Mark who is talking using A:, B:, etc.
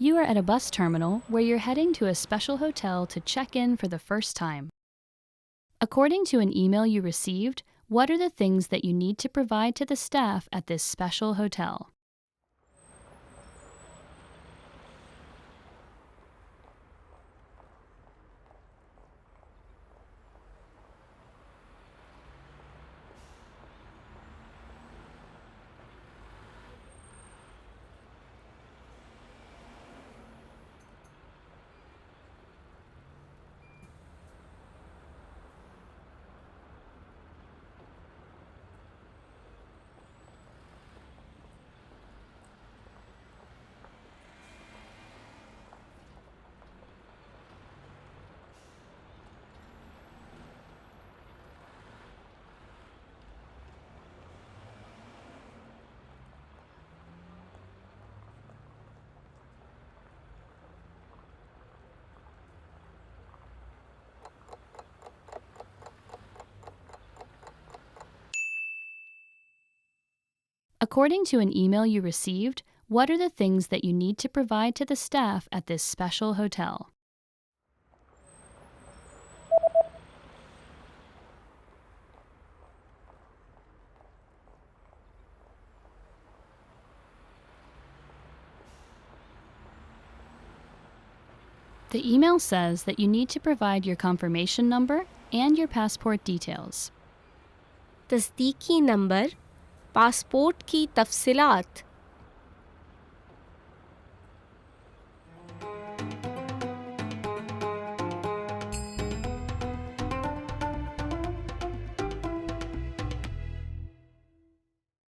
A: You are at a bus terminal where you're heading to a special hotel to check in for the first time. According to an email you received, what are the things that you need to provide to the staff at this special hotel? According to an email you received, what are the things that you need to provide to the staff at this special hotel? The email says that you need to provide your confirmation number and your passport details.
B: तस्दीकी number, passport की तफसीलात